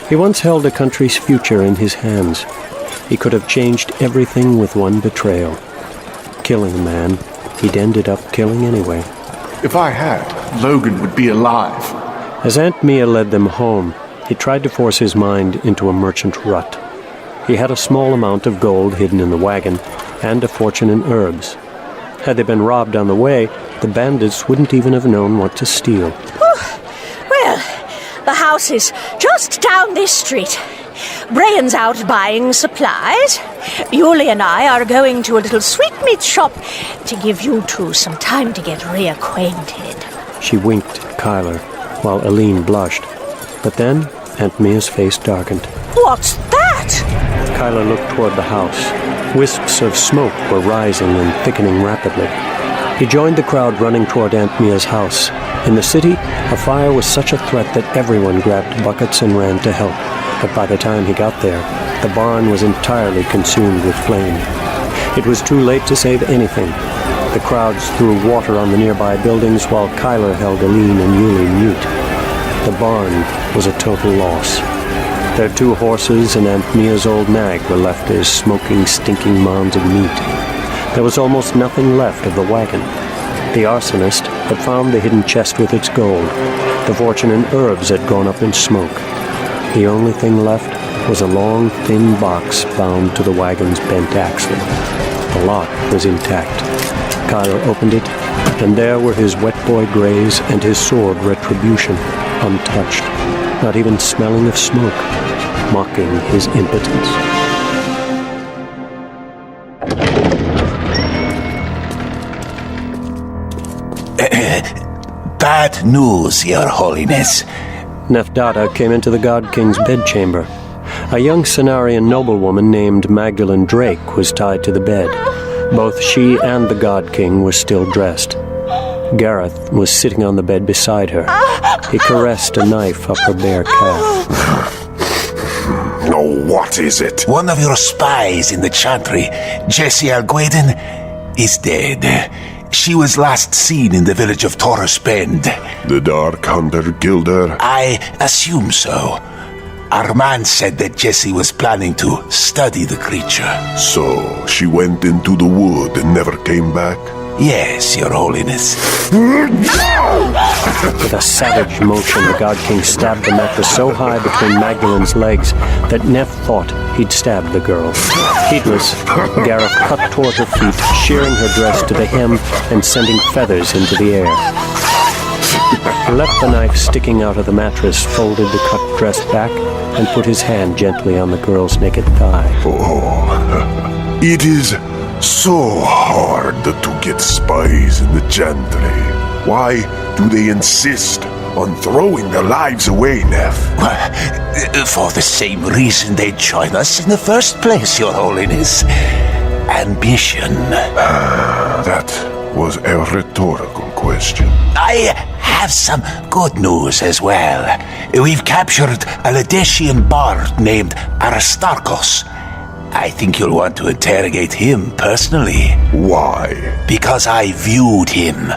He once held a country's future in his hands. He could have changed everything with one betrayal. Killing a man, he'd ended up killing anyway. If I had, Logan would be alive. As Aunt Mia led them home, he tried to force his mind into a merchant rut. He had a small amount of gold hidden in the wagon, and a fortune in herbs. Had they been robbed on the way, the bandits wouldn't even have known what to steal. Well, the house is just down this street. Brian's out buying supplies. Yuli and I are going to a little sweetmeat shop to give you two some time to get reacquainted. She winked at Kyler, while Aline blushed. But then, Aunt Mia's face darkened. What's that? Kyler looked toward the house. Wisps of smoke were rising and thickening rapidly. He joined the crowd running toward Aunt Mia's house. In the city, a fire was such a threat that everyone grabbed buckets and ran to help. But by the time he got there, the barn was entirely consumed with flame. It was too late to save anything. The crowds threw water on the nearby buildings while Kyler held Aline and Yuli mute. The barn was a total loss. Their two horses and Aunt Mia's old nag were left as smoking, stinking mounds of meat. There was almost nothing left of the wagon. The arsonist had found the hidden chest with its gold. The fortune in herbs had gone up in smoke. The only thing left was a long, thin box bound to the wagon's bent axle. The lock was intact. Kyler opened it, and there were his wet boy grays and his sword Retribution, untouched, not even smelling of smoke, mocking his impotence. Bad news, Your Holiness. Neftata came into the God King's bedchamber. A young Cenarian noblewoman named Magdalene Drake was tied to the bed. Both she and the God King were still dressed. Gareth was sitting on the bed beside her. He caressed a knife up her bare calf. Oh, what is it? One of your spies in the Chantry, Jessie Algueden, is dead. She was last seen in the village of Taurus Bend. The Dark Hunter killed her? I assume so. Armand said that Jessie was planning to study the creature. So, she went into the wood and never came back? Yes, Your Holiness. With a savage motion, the God King stabbed the mattress so high between Magdalene's legs that Neff thought he'd stabbed the girl. Heedless, Gareth cut toward her feet, shearing her dress to the hem and sending feathers into the air. He left the knife sticking out of the mattress, folded the cut dress back, and put his hand gently on the girl's naked thigh. Oh, it is so hard to get spies in the Chantry. Why do they insist on throwing their lives away, Neff? For the same reason they join us in the first place, Your Holiness. Ambition. That was a rhetorical question. I have some good news as well. We've captured a Ladeshian bard named Aristarchos. I think you'll want to interrogate him personally. Why? Because I viewed him,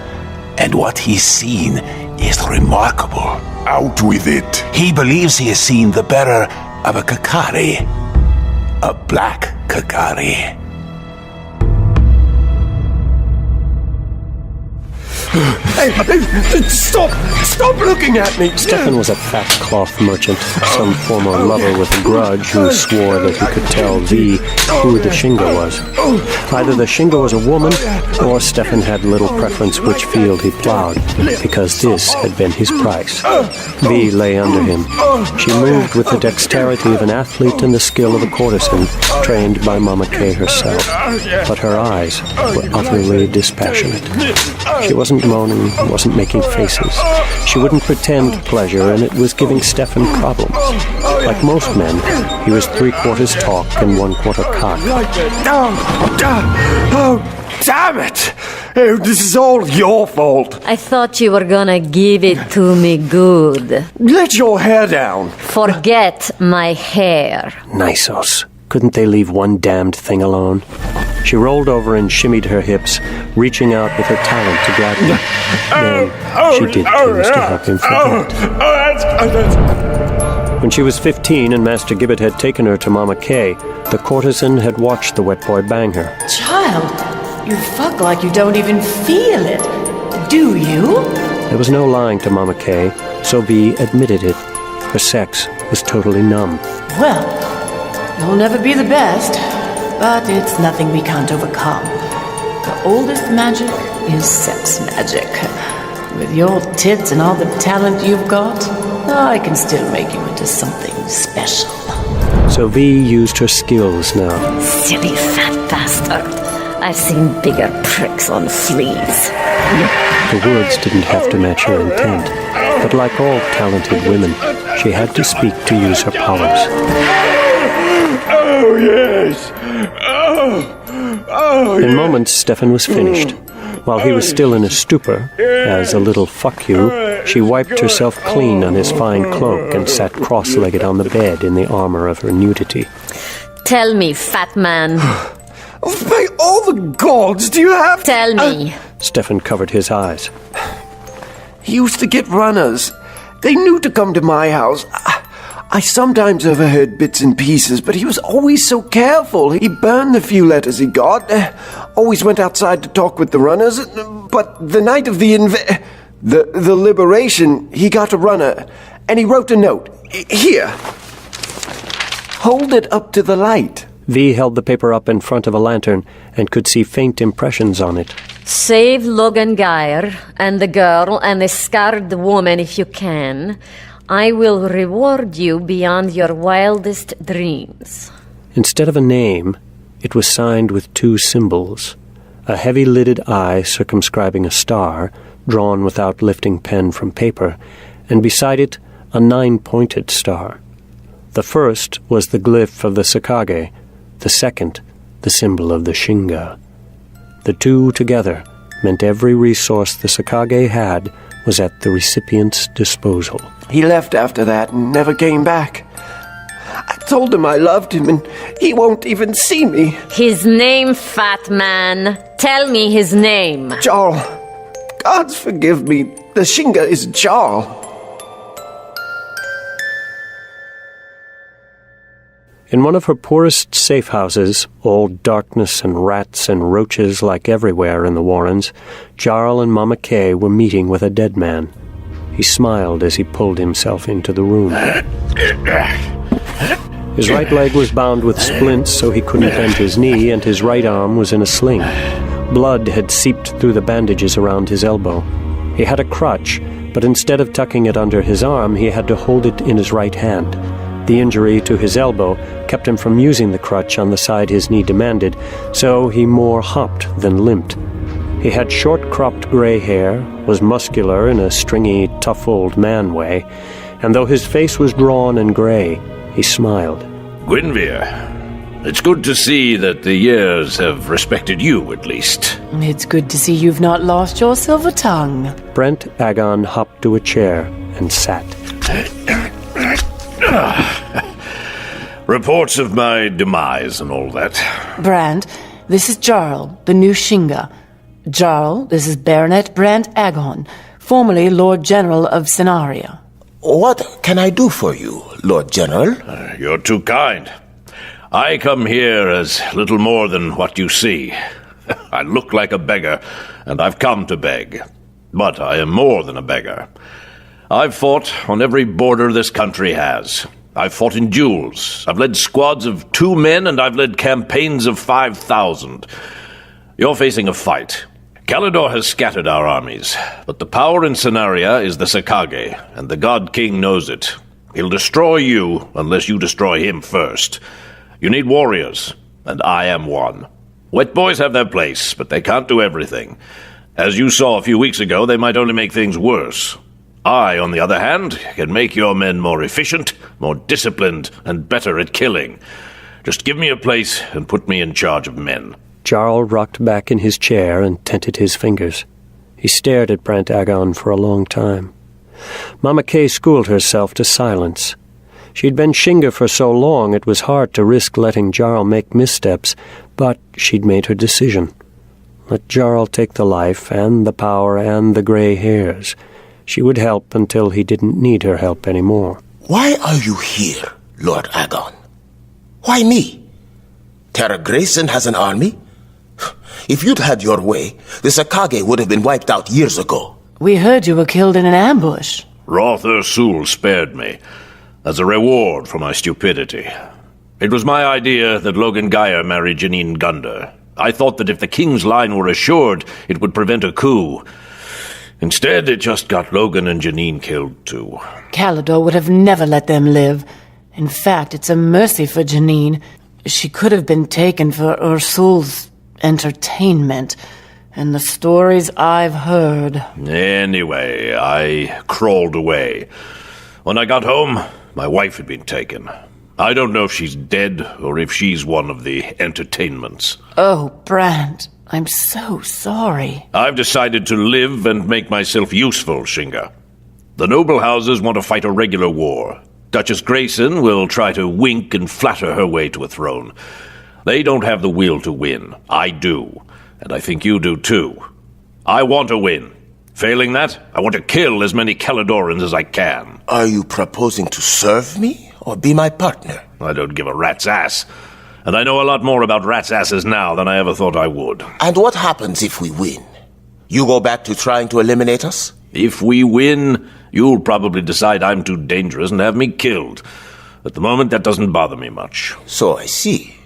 and what he's seen is remarkable. Out with it. He believes he has seen the bearer of a Kakari. A black Kakari. Stop looking at me! Stefan was a fat cloth merchant, some former lover with a grudge who swore that he could tell V who the Shingo was. Either the Shingo was a woman, or Stefan had little preference which field he plowed, because this had been his price. V lay under him. She moved with the dexterity of an athlete and the skill of a courtesan, trained by Mama Kay herself. But her eyes were utterly dispassionate. She wasn't moaning, wasn't making faces. She wouldn't pretend pleasure, and it was giving Stefan problems. Like most men, he was 3/4 talk and 1/4 cock. Oh, damn it! Oh, this is all your fault. I thought you were gonna give it to me good. Let your hair down. Forget my hair. Nisos. Couldn't they leave one damned thing alone? She rolled over and shimmied her hips, reaching out with her talent to grab him. Then she did choose to help him forget. When she was 15 and Master Gibbet had taken her to Mama Kay, the courtesan had watched the wet boy bang her. Child, you fuck like you don't even feel it. Do you? There was no lying to Mama Kay, so V admitted it. Her sex was totally numb. Well, you'll never be the best, but it's nothing we can't overcome. The oldest magic is sex magic. With your tits and all the talent you've got, I can still make you into something special. So V used her skills now. Silly fat bastard. I've seen bigger pricks on fleas. The words didn't have to match her intent, but like all talented women, she had to speak to use her powers. Oh, yes. In moments, Stefan was finished. While he was still in a stupor, as a little fuck you, she wiped herself clean on his fine cloak and sat cross-legged on the bed in the armor of her nudity. Tell me, fat man. By all the gods, do you have... Tell me. Stefan covered his eyes. He used to get runners. They knew to come to my house. I sometimes overheard bits and pieces, but he was always so careful. He burned the few letters he got. Always went outside to talk with the runners. But the night of the liberation, he got a runner, and he wrote a note. Here. Hold it up to the light. V held the paper up in front of a lantern and could see faint impressions on it. Save Logan Geyer and the girl and the scarred woman if you can. I will reward you beyond your wildest dreams. Instead of a name, it was signed with two symbols. A heavy-lidded eye circumscribing a star, drawn without lifting pen from paper, and beside it, a 9-pointed star. The first was the glyph of the Sakage, the second, the symbol of the Shinga. The two together meant every resource the Sakage had was at the recipient's disposal. He left after that and never came back. I told him I loved him, and he won't even see me. His name, fat man. Tell me his name. Jarl. Gods forgive me. The Shinga is Jarl. In one of her poorest safe houses, all darkness and rats and roaches like everywhere in the Warrens, Jarl and Mama Kay were meeting with a dead man. He smiled as he pulled himself into the room. His right leg was bound with splints so he couldn't bend his knee, and his right arm was in a sling. Blood had seeped through the bandages around his elbow. He had a crutch, but instead of tucking it under his arm, he had to hold it in his right hand. The injury to his elbow kept him from using the crutch on the side his knee demanded, so he more hopped than limped. He had short-cropped gray hair, was muscular in a stringy, tough old man way, and though his face was drawn and gray, he smiled. Gwynvere, it's good to see that the years have respected you, at least. It's good to see you've not lost your silver tongue. Brent Agon hopped to a chair and sat. Reports of my demise and all that. Brand, this is Jarl, the new Shinga. Jarl, this is Baronet Brent Agon, formerly Lord General of Senaria. What can I do for you, Lord General? You're too kind. I come here as little more than what you see. I look like a beggar, and I've come to beg. But I am more than a beggar. I've fought on every border this country has. I've fought in duels. I've led squads of 2 men, and I've led campaigns of 5,000. You're facing a fight. Kalidor has scattered our armies, but the power in Senaria is the Sakage, and the God King knows it. He'll destroy you unless you destroy him first. You need warriors, and I am one. Wet boys have their place, but they can't do everything. As you saw a few weeks ago, they might only make things worse. I, on the other hand, can make your men more efficient, more disciplined, and better at killing. Just give me a place and put me in charge of men. Jarl rocked back in his chair and tented his fingers. He stared at Brant Agon for a long time. Mama Kay schooled herself to silence. She'd been Shinga for so long it was hard to risk letting Jarl make missteps, but she'd made her decision. Let Jarl take the life and the power and the grey hairs. She would help until he didn't need her help anymore. Why are you here, Lord Agon? Why me? Terra Grayson has an army? If you'd had your way, the Sakage would have been wiped out years ago. We heard you were killed in an ambush. Roth Ursul spared me, as a reward for my stupidity. It was my idea that Logan Geyer marry Janine Gunder. I thought that if the king's line were assured, it would prevent a coup. Instead, it just got Logan and Janine killed too. Calidor would have never let them live. In fact, it's a mercy for Janine. She could have been taken for Ursul's entertainment. And the stories I've heard... Anyway, I crawled away. When I got home, my wife had been taken. I don't know if she's dead or if she's one of the entertainments. Oh, Brant, I'm so sorry. I've decided to live and make myself useful, Shinga. The noble houses want to fight a regular war. Duchess Grayson will try to wink and flatter her way to a throne. They don't have the will to win. I do. And I think you do too. I want to win. Failing that, I want to kill as many Caledorans as I can. Are you proposing to serve me or be my partner? I don't give a rat's ass. And I know a lot more about rat's asses now than I ever thought I would. And what happens if we win? You go back to trying to eliminate us? If we win, you'll probably decide I'm too dangerous and have me killed. At the moment, that doesn't bother me much. So I see.